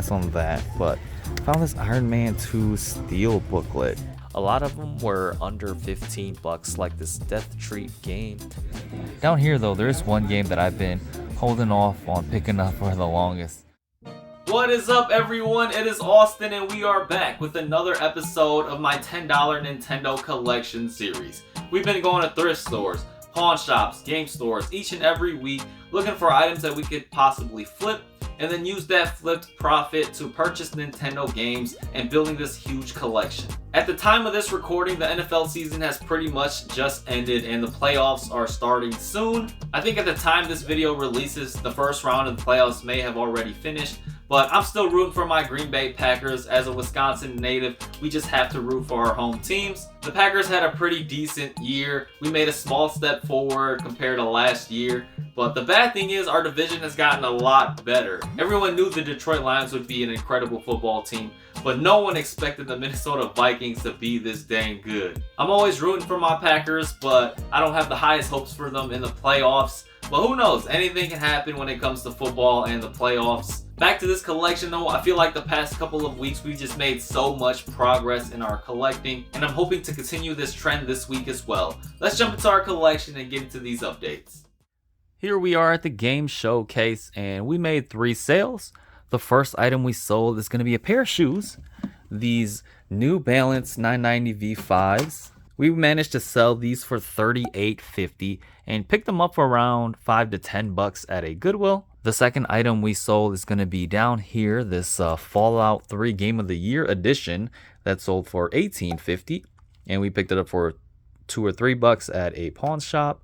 pass on that, but found this Iron Man 2 steel booklet. A lot of them were under 15 bucks, like this Death Treat game. Down here though, there is one game that I've been holding off on picking up for the longest. What is up, everyone? It is Austin, and we are back with another episode of my $10 Nintendo collection series. We've been going to thrift stores, pawn shops, game stores each and every week, looking for items that we could possibly flip, and then use that flipped profit to purchase Nintendo games and building this huge collection. At the time of this recording, the NFL season has pretty much just ended and the playoffs are starting soon. I think at the time this video releases, the first round of the playoffs may have already finished, but I'm still rooting for my Green Bay Packers. As a Wisconsin native, we just have to root for our home teams. The Packers had a pretty decent year. We made a small step forward compared to last year, but the bad thing is our division has gotten a lot better. Everyone knew the Detroit Lions would be an incredible football team, but no one expected the Minnesota Vikings to be this dang good. I'm always rooting for my Packers, but I don't have the highest hopes for them in the playoffs. But who knows? Anything can happen when it comes to football and the playoffs. Back to this collection though, I feel like the past couple of weeks we just made so much progress in our collecting, and I'm hoping to continue this trend this week as well. Let's jump into our collection and get into these updates. Here we are at the game showcase, and we made 3 sales. The first item we sold is going to be a pair of shoes, these New Balance 990 V5s. We managed to sell these for $38.50 and picked them up for around $5 to $10 at a Goodwill. The second item we sold is going to be down here, this Fallout 3 Game of the Year edition that sold for $18.50, and we picked it up for $2 or $3 at a pawn shop.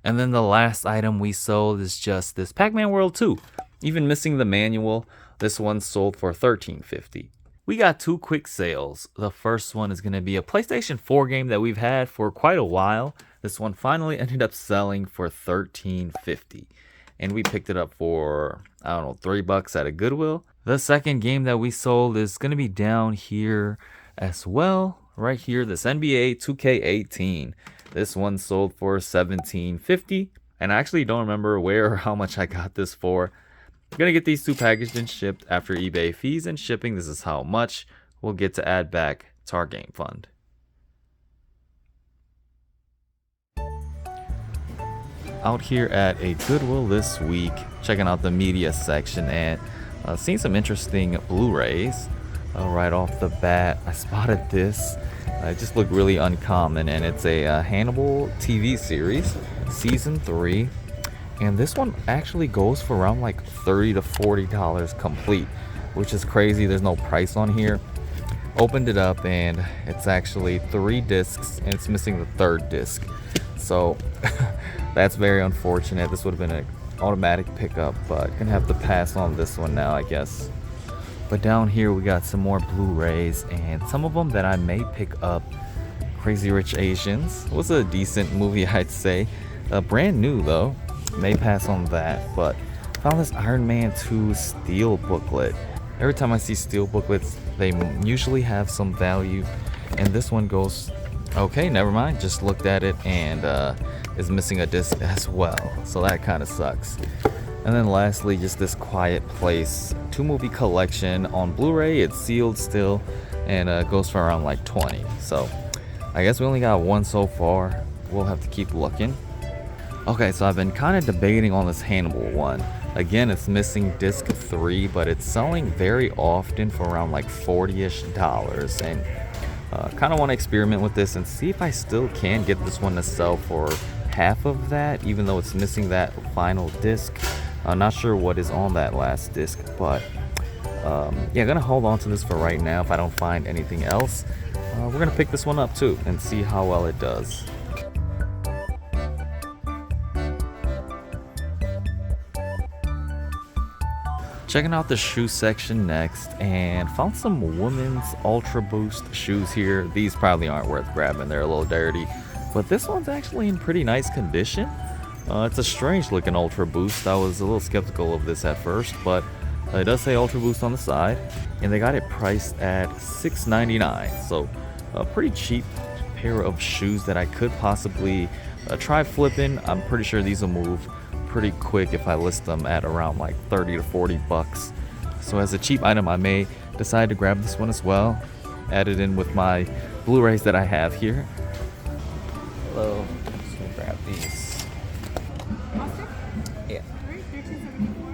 And then the last item we sold is just this Pac-Man World 2, even missing the manual. This one sold for $13.50. We got 2 quick sales. The first one is going to be a PlayStation 4 game that we've had for quite a while. This one finally ended up selling for $13.50. And we picked it up for, I don't know, $3 at a Goodwill. The second game that we sold is going to be down here as well. Right here, this NBA 2K18. This one sold for $17.50. And I actually don't remember where or how much I got this for. I'm going to get these 2 packaged and shipped after eBay fees and shipping. This is how much we'll get to add back to our game fund. Out here at a Goodwill this week, checking out the media section and seeing some interesting Blu-rays. Right off the bat, I spotted this. It just looked really uncommon, and it's a Hannibal TV series, season 3. And this one actually goes for around like $30 to $40 complete, which is crazy. There's no price on here. Opened it up and it's actually 3 discs and it's missing the 3rd disc. So that's very unfortunate. This would have been an automatic pickup, but gonna have to pass on this one now, I guess. But down here we got some more Blu-rays and some of them that I may pick up. Crazy Rich Asians was a decent movie, I'd say. Brand new though. May pass on that, but found this Iron Man 2 steel booklet. Every time I see steel booklets, they usually have some value, and this one goes, okay, never mind, just looked at it and is missing a disc as well, so that kind of sucks. And then lastly, just this Quiet Place 2 movie collection on Blu-ray. It's sealed still and goes for around like 20. So I guess we only got 1 so far. We'll have to keep looking. Okay, so I've been kind of debating on this Hannibal one. Again, it's missing disc 3, but it's selling very often for around like $40-ish. And kind of want to experiment with this and see if I still can get this one to sell for half of that, even though it's missing that final disc. I'm not sure what is on that last disc, but yeah, gonna hold on to this for right now. If I don't find anything else, we're gonna pick this one up too and see how well it does. Checking out the shoe section next and found some women's Ultra Boost shoes here. These probably aren't worth grabbing, they're a little dirty, but this one's actually in pretty nice condition. It's a strange looking Ultra Boost. I was a little skeptical of this at first, but it does say Ultra Boost on the side, and they got it priced at $6.99, so a pretty cheap pair of shoes that I could possibly try flipping. I'm pretty sure these will move pretty quick if I list them at around like 30 to 40 bucks. So as a cheap item, I may decide to grab this one as well. Add it in with my Blu-rays that I have here. Hello. Just gonna grab these. Austin? Yeah. All right, 1374.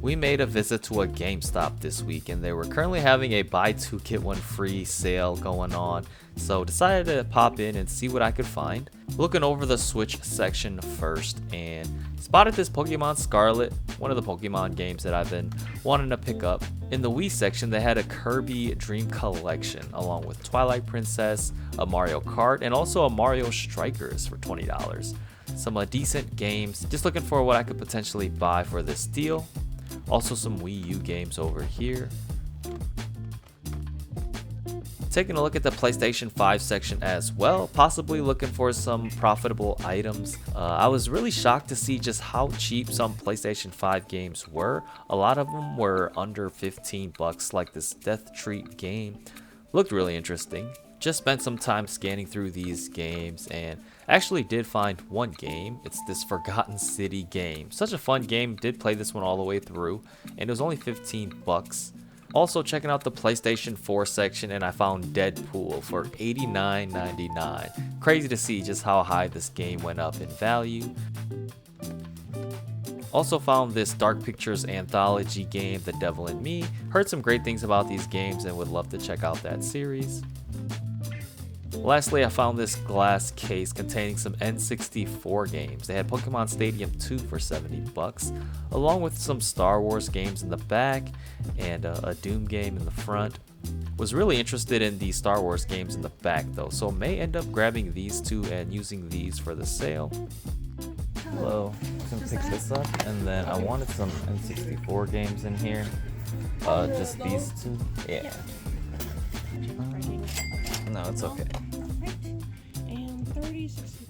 We made a visit to a GameStop this week and they were currently having a buy two get one free sale going on, so decided to pop in and see what I could find. Looking over the Switch section first and spotted this Pokemon Scarlet, one of the Pokemon games that I've been wanting to pick up. In the Wii section they had a Kirby Dream Collection along with Twilight Princess, a Mario Kart, and also a Mario Strikers for $20. Some decent games, just looking for what I could potentially buy for this deal. Also some Wii U games over here. Taking a look at the PlayStation 5 section as well, possibly looking for some profitable items. I was really shocked to see just how cheap some PlayStation 5 games were. A lot of them were under 15 bucks, like this Death Treat game. Looked really interesting. Just spent some time scanning through these games and actually did find one game. It's this Forgotten City game. Such a fun game. Did play this one all the way through and it was only 15 bucks. Also checking out the PlayStation 4 section and I found Deadpool for $89.99. Crazy to see just how high this game went up in value. Also found this Dark Pictures anthology game, The Devil in Me. Heard some great things about these games and would love to check out that series. Lastly, I found this glass case containing some N64 games. They had Pokemon Stadium 2 for 70 bucks, along with some Star Wars games in the back and a Doom game in the front. Was really interested in the Star Wars games in the back though, so may end up grabbing these two and using these for the sale. Hello. I'm gonna pick this up, and then I wanted some N64 games in here. Just these two? Yeah. No, it's okay. And 3016.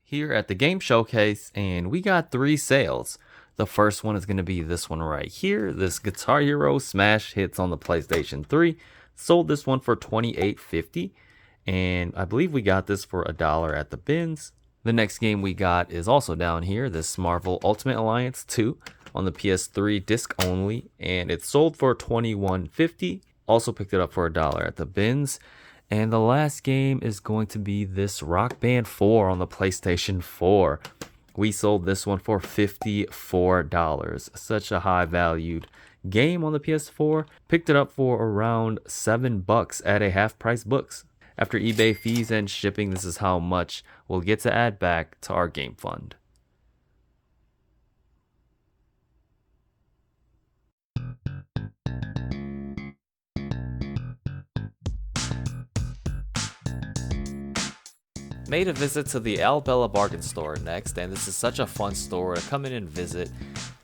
Here at the game showcase, and we got 3 sales. The first one is going to be this one right here, this Guitar Hero Smash Hits on the PlayStation 3. Sold this one for $28.50, and I believe we got this for $1 at the bins. The next game we got is also down here, this Marvel Ultimate Alliance 2 on the PS3 disc only, and it sold for $21.50. Also picked it up for $1 at the bins. And the last game is going to be this Rock Band 4 on the PlayStation 4. We sold this one for $54. Such a high valued game on the PS4. Picked it up for around $7 at a half price books. After eBay fees and shipping, this is how much we'll get to add back to our game fund. Made a visit to the Albella Bargain store next, and this is such a fun store to come in and visit.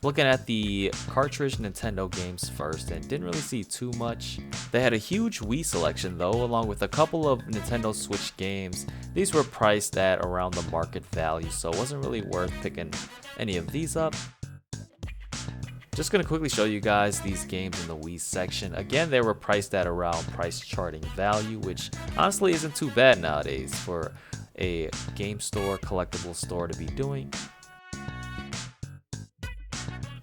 Looking at the cartridge Nintendo games first and didn't really see too much. They had a huge Wii selection though, along with a couple of Nintendo Switch games. These were priced at around the market value, so it wasn't really worth picking any of these up. Just going to quickly show you guys these games in the Wii section. Again, they were priced at around price charting value, which honestly isn't too bad nowadays for a game store, collectible store to be doing.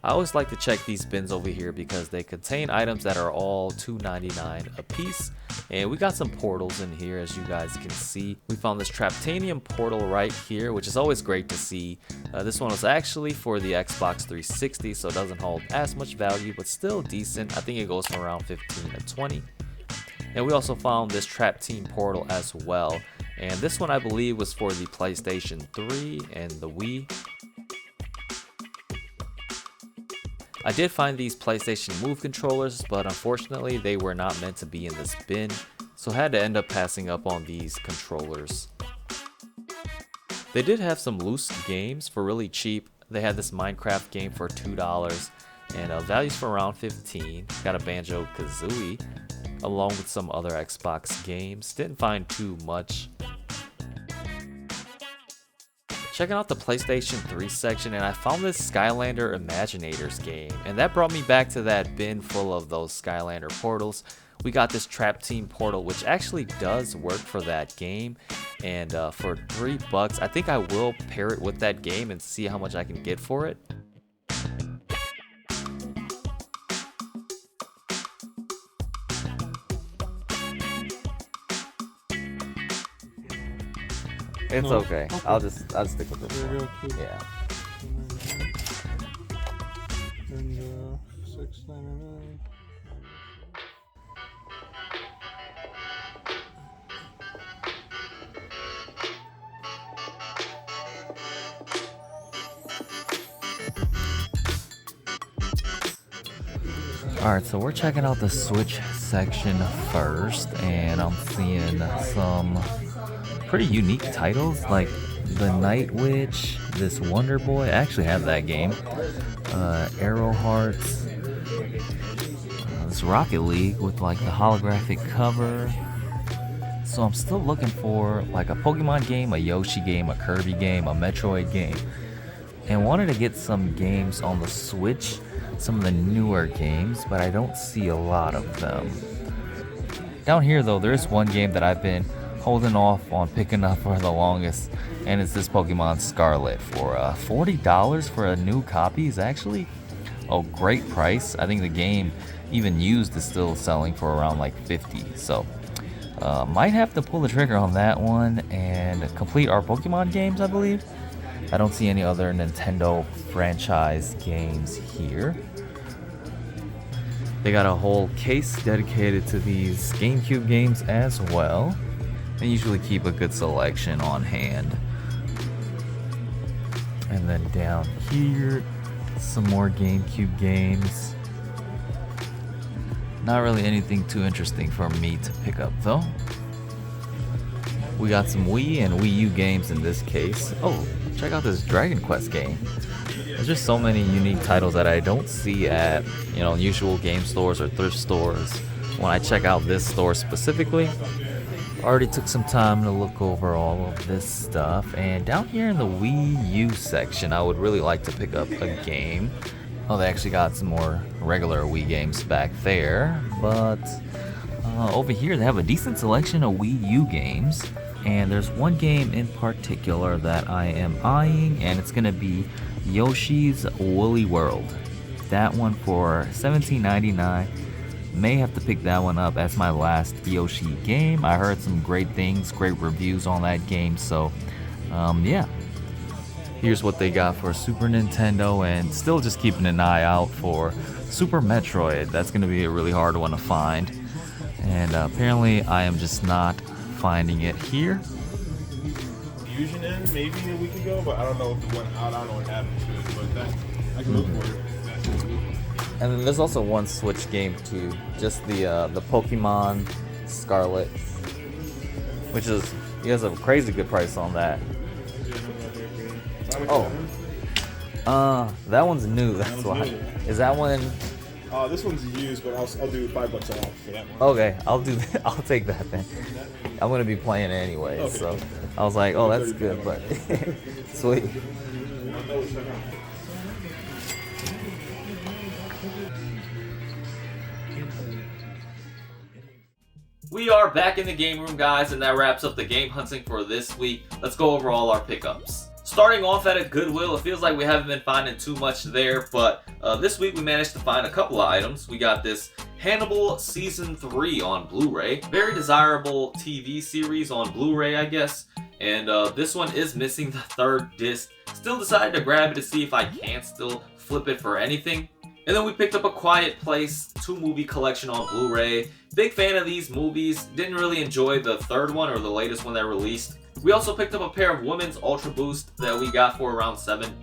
I always like to check these bins over here because they contain items that are all $2.99 a piece. And we got some portals in here, as you guys can see. We found this Traptanium portal right here, which is always great to see. This one was actually for the Xbox 360, so it doesn't hold as much value, but still decent. I think it goes from around 15 to 20. And we also found this Trap Team portal as well. And this one I believe was for the PlayStation 3 and the Wii. I did find these PlayStation Move controllers, but unfortunately they were not meant to be in this bin, so had to end up passing up on these controllers. They did have some loose games for really cheap. They had this Minecraft game for $2 and values for around $15. Got a Banjo-Kazooie along with some other Xbox games. Didn't find too much. Checking out the PlayStation 3 section, and I found this Skylander Imaginators game, and that brought me back to that bin full of those Skylander portals. we got this Trap Team Portal, which actually does work for that game. And for $3, I think I will pair it with that game and see how much I can get for it. It's okay. I'll just stick with this one. Yeah. And 699. Alright, so we're checking out the Switch section first, and I'm seeing some pretty unique titles like the Night Witch, this Wonder Boy. I actually have that game. Arrow Hearts, this Rocket League with like the holographic cover. So I'm still looking for like a Pokemon game, a Yoshi game, a Kirby game, a Metroid game, and wanted to get some games on the Switch, some of the newer games, but I don't see a lot of them. Down here though, there is one game that I've been holding off on picking up for the longest, and it's this Pokemon Scarlet. For $40 for a new copy is actually a great price. I think the game even used is still selling for around like $50, so might have to pull the trigger on that one and complete our Pokemon games, I believe. I don't see any other Nintendo franchise games here. They got a whole case dedicated to these GameCube games as well. They usually keep a good selection on hand. And then down here, some more GameCube games. Not really anything too interesting for me to pick up though. We got some Wii and Wii U games in this case. Oh, check out this Dragon Quest game. There's just so many unique titles that I don't see at, usual game stores or thrift stores. When I check out this store specifically, already took some time to look over all of this stuff. And down here in the Wii U section, I would really like to pick up a game. Oh, they actually got some more regular Wii games back there, but over here they have a decent selection of Wii U games. And there's one game in particular that I am eyeing, and it's gonna be Yoshi's Woolly World. That one for $17.99. May have to pick that one up as my last Yoshi game. I heard some great things, great reviews on that game, so yeah. Here's what they got for Super Nintendo, and still just keeping an eye out for Super Metroid. That's gonna be a really hard one to find, and apparently I am just not finding it here. Fusion in maybe a week ago, but I don't know if it went out. I don't know what happened to it, but that I can look for it. And then there's also one Switch game too, just the Pokemon Scarlet, which is, you guys have a crazy good price on that. Oh, that one's new. That's why. Is that one? This one's used, but I'll do $5 off for that one. Okay, I'll take that then. I'm gonna be playing it anyway, Okay. so I was like, oh, that's good, but sweet. We are back in the game room, guys, and that wraps up the game hunting for this week. Let's go over all our pickups. Starting off at a Goodwill, it feels like we haven't been finding too much there, but this week we managed to find a couple of items. We got this Hannibal Season 3 on Blu-ray. Very desirable TV series on Blu-ray, I guess. And this one is missing the third disc. Still decided to grab it to see if I can still flip it for anything. And then we picked up A Quiet Place 2-movie collection on Blu-ray. Big fan of these movies. Didn't really enjoy the third one or the latest one that released. We also picked up a pair of Women's Ultra Boost that we got for around $7.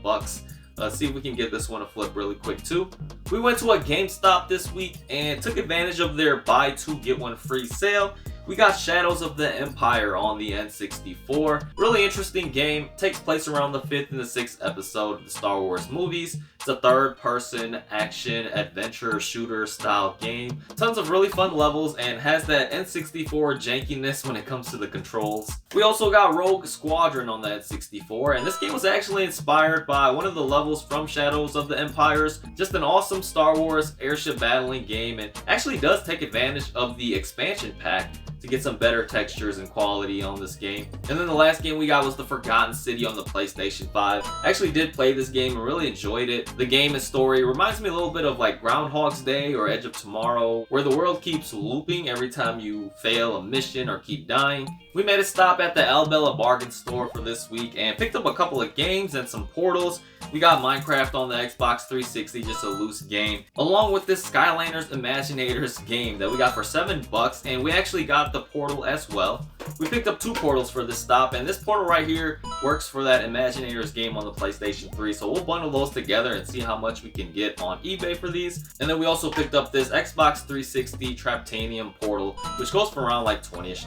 Let's see if we can get this one to flip really quick too. We went to a GameStop this week and took advantage of their buy two get one free sale. We got Shadows of the Empire on the N64. Really interesting game. Takes place around the 5th and the 6th episode of the Star Wars movies. It's a third-person action adventure shooter style game. Tons of really fun levels and has that N64 jankiness when it comes to the controls. We also got Rogue Squadron on the N64, and this game was actually inspired by one of the levels from Shadows of the Empires. Just an awesome Star Wars airship battling game, and actually does take advantage of the expansion pack to get some better textures and quality on this game. And then the last game we got was The Forgotten City on the PlayStation 5. I actually did play this game and really enjoyed it. The game and story reminds me a little bit of like Groundhog's Day or Edge of Tomorrow, where the world keeps looping every time you fail a mission or keep dying. We made a stop at the Albella Bargain store for this week and picked up a couple of games and some portals. We got Minecraft on the Xbox 360, just a loose game, along with this Skylanders Imaginators game that we got for $7, and we actually got the portal as well. We picked up 2 portals for this stop, and this portal right here works for that Imaginators game on the PlayStation 3, so we'll bundle those together and see how much we can get on eBay for these. And then we also picked up this Xbox 360 Traptanium portal, which goes for around like $20-ish.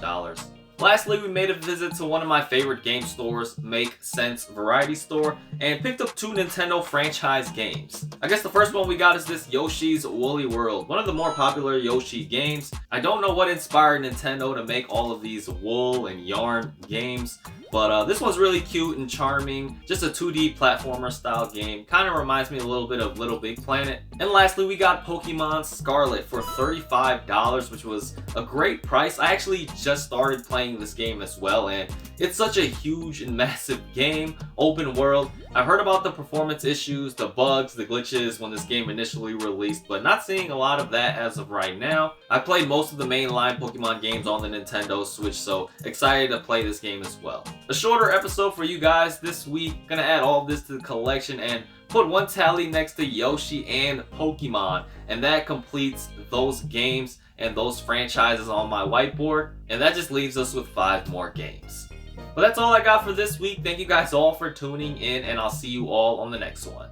Lastly, we made a visit to one of my favorite game stores, Make Sense Variety Store, and picked up 2 Nintendo franchise games. I guess the first one we got is this Yoshi's Woolly World, one of the more popular Yoshi games. I don't know what inspired Nintendo to make all of these wool and yarn games, but this one's really cute and charming. Just a 2D platformer style game. Kind of reminds me a little bit of Little Big Planet. And lastly, we got Pokemon Scarlet for $35, which was a great price. I actually just started playing this game as well, and it's such a huge and massive game, open world. I've heard about the performance issues, the bugs, the glitches when this game initially released, but not seeing a lot of that as of right now. I played most of the mainline Pokemon games on the Nintendo Switch, so excited to play this game as well. A shorter episode for you guys this week. Gonna add all of this to the collection and put one tally next to Yoshi and Pokemon, and that completes those games and those franchises on my whiteboard, and that just leaves us with 5 more games. But that's all I got for this week. Thank you guys all for tuning in, and I'll see you all on the next one.